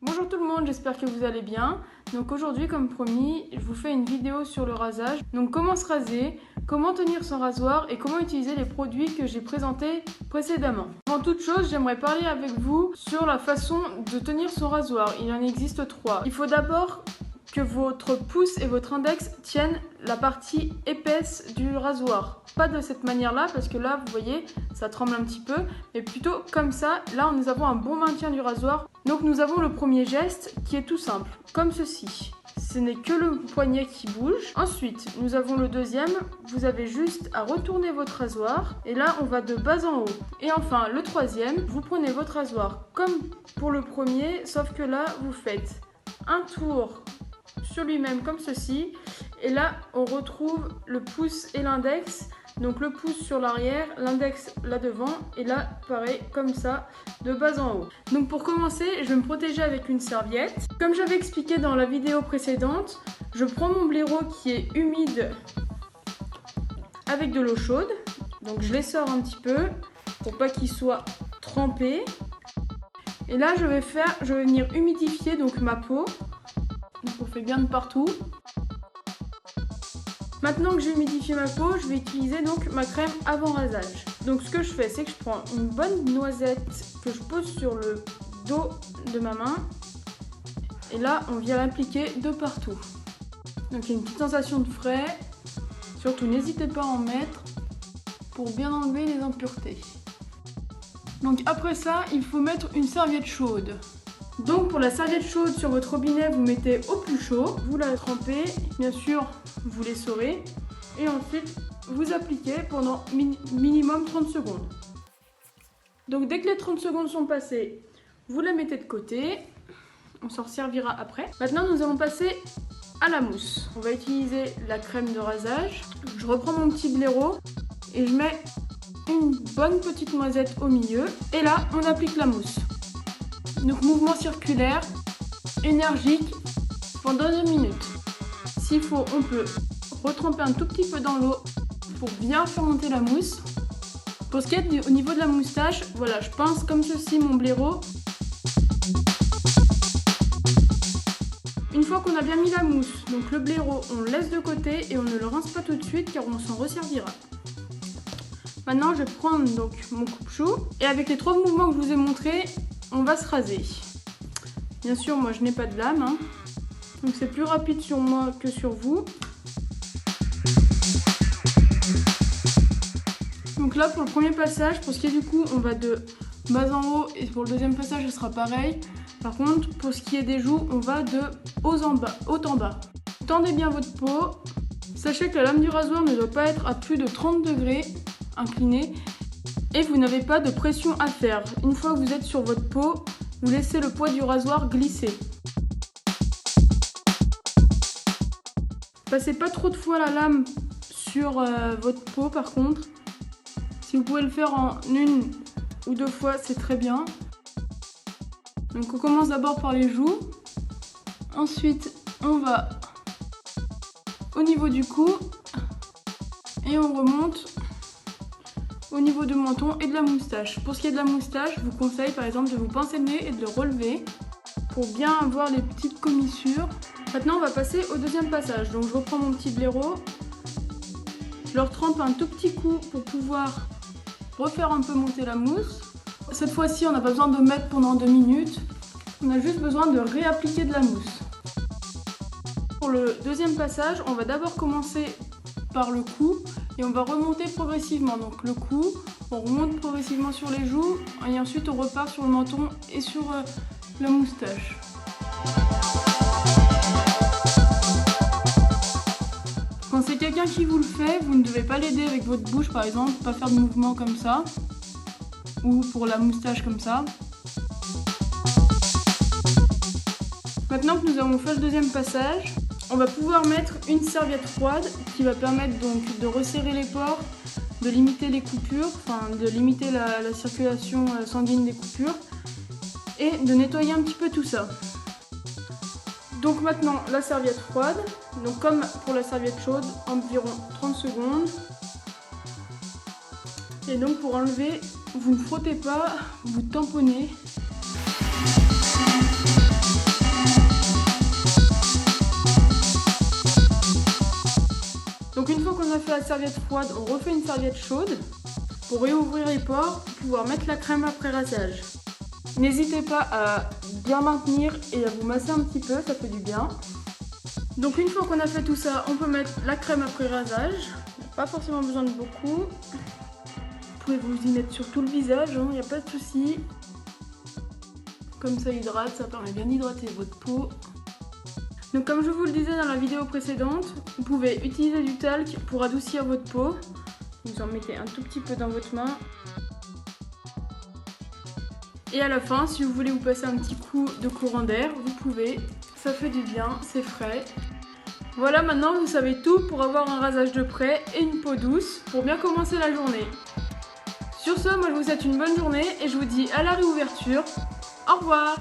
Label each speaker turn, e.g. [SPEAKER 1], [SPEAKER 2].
[SPEAKER 1] Bonjour tout le monde, j'espère que vous allez bien. Donc aujourd'hui, comme promis, je vous fais une vidéo sur le rasage. Donc comment se raser, comment tenir son rasoir et comment utiliser les produits que j'ai présentés précédemment. Avant toute chose, j'aimerais parler avec vous sur la façon de tenir son rasoir. Il en existe 3. Il faut d'abord que votre pouce et votre index tiennent la partie épaisse du rasoir. Pas de cette manière-là, parce que là, vous voyez, ça tremble un petit peu, mais plutôt comme ça. Là, nous avons un bon maintien du rasoir. Donc, nous avons le premier geste qui est tout simple, comme ceci. Ce n'est que le poignet qui bouge. Ensuite, nous avons le deuxième. Vous avez juste à retourner votre rasoir. Et là, on va de bas en haut. Et enfin, le troisième, vous prenez votre rasoir comme pour le premier, sauf que là, vous faites un tour sur lui-même comme ceci, et là on retrouve le pouce et l'index, donc le pouce sur l'arrière, l'index là devant, et là pareil comme ça de bas en haut. Donc pour commencer, je vais me protéger avec une serviette. Comme j'avais expliqué dans la vidéo précédente, je prends mon blaireau qui est humide avec de l'eau chaude, donc je l'essore un petit peu pour pas qu'il soit trempé, et là je vais venir humidifier donc ma peau. Donc on fait bien de partout. Maintenant que j'ai humidifié ma peau, je vais utiliser donc ma crème avant rasage. Donc ce que je fais, c'est que je prends une bonne noisette que je pose sur le dos de ma main. Et là, on vient l'appliquer de partout. Donc il y a une petite sensation de frais. Surtout, n'hésitez pas à en mettre pour bien enlever les impuretés. Donc après ça, il faut mettre une serviette chaude. Donc pour la serviette chaude sur votre robinet, vous mettez au plus chaud, vous la trempez, bien sûr vous l'essorez et ensuite vous appliquez pendant minimum 30 secondes. Donc dès que les 30 secondes sont passées, vous la mettez de côté, on s'en servira après. Maintenant nous allons passer à la mousse. On va utiliser la crème de rasage. Je reprends mon petit blaireau et je mets une bonne petite noisette au milieu et là on applique la mousse. Donc mouvement circulaire, énergique, pendant 2 minutes. S'il faut, on peut retremper un tout petit peu dans l'eau pour bien faire monter la mousse. Pour ce qui est au niveau de la moustache, voilà, je pince comme ceci mon blaireau. Une fois qu'on a bien mis la mousse, donc le blaireau, on le laisse de côté et on ne le rince pas tout de suite car on s'en resservira. Maintenant, je vais prendre donc mon coupe-chou et avec les 3 mouvements que je vous ai montrés, on va se raser. Bien sûr, moi je n'ai pas de lame, hein, donc c'est plus rapide sur moi que sur vous. Donc là, pour le premier passage, pour ce qui est du coup, on va de bas en haut, et pour le deuxième passage, ce sera pareil. Par contre, pour ce qui est des joues, on va de haut en bas. Tendez bien votre peau. Sachez que la lame du rasoir ne doit pas être à plus de 30 degrés inclinée. Et vous n'avez pas de pression à faire. Une fois que vous êtes sur votre peau, vous laissez le poids du rasoir glisser. Passez pas trop de fois la lame sur votre peau par contre. Si vous pouvez le faire en 1 ou 2 fois, c'est très bien. Donc on commence d'abord par les joues. Ensuite, on va au niveau du cou. Et on remonte au niveau du menton et de la moustache. Pour ce qui est de la moustache, je vous conseille par exemple de vous pincer le nez et de le relever pour bien avoir les petites commissures. Maintenant on va passer au deuxième passage. Donc je reprends mon petit blaireau, je le retrempe un tout petit coup pour pouvoir refaire un peu monter la mousse. Cette fois-ci on n'a pas besoin de mettre pendant 2 minutes, on a juste besoin de réappliquer de la mousse. Pour le deuxième passage, on va d'abord commencer par le cou et on va remonter progressivement. Donc le cou, on remonte progressivement sur les joues et ensuite on repart sur le menton et sur la moustache. Quand c'est quelqu'un qui vous le fait, vous ne devez pas l'aider avec votre bouche par exemple, pas faire de mouvement comme ça ou pour la moustache comme ça. Maintenant que nous avons fait le deuxième passage, on va pouvoir mettre une serviette froide qui va permettre donc de resserrer les pores, de limiter les coupures, enfin de limiter la circulation sanguine des coupures et de nettoyer un petit peu tout ça. Donc maintenant la serviette froide, donc comme pour la serviette chaude, environ 30 secondes. Et donc pour enlever, vous ne frottez pas, vous tamponnez. serviette froide, on refait une serviette chaude pour réouvrir les pores, pour pouvoir mettre la crème après rasage. N'hésitez pas à bien maintenir et à vous masser un petit peu, ça fait du bien. Donc une fois qu'on a fait tout ça, on peut mettre la crème après rasage. Pas forcément besoin de beaucoup. Vous pouvez vous y mettre sur tout le visage, il n'y a pas de souci. Comme ça hydrate, ça permet bien d'hydrater votre peau. Donc comme je vous le disais dans la vidéo précédente, vous pouvez utiliser du talc pour adoucir votre peau. Vous en mettez un tout petit peu dans votre main. Et à la fin, si vous voulez vous passer un petit coup de courant d'air, vous pouvez. Ça fait du bien, c'est frais. Voilà, maintenant vous savez tout pour avoir un rasage de près et une peau douce pour bien commencer la journée. Sur ce, moi je vous souhaite une bonne journée et je vous dis à la réouverture. Au revoir!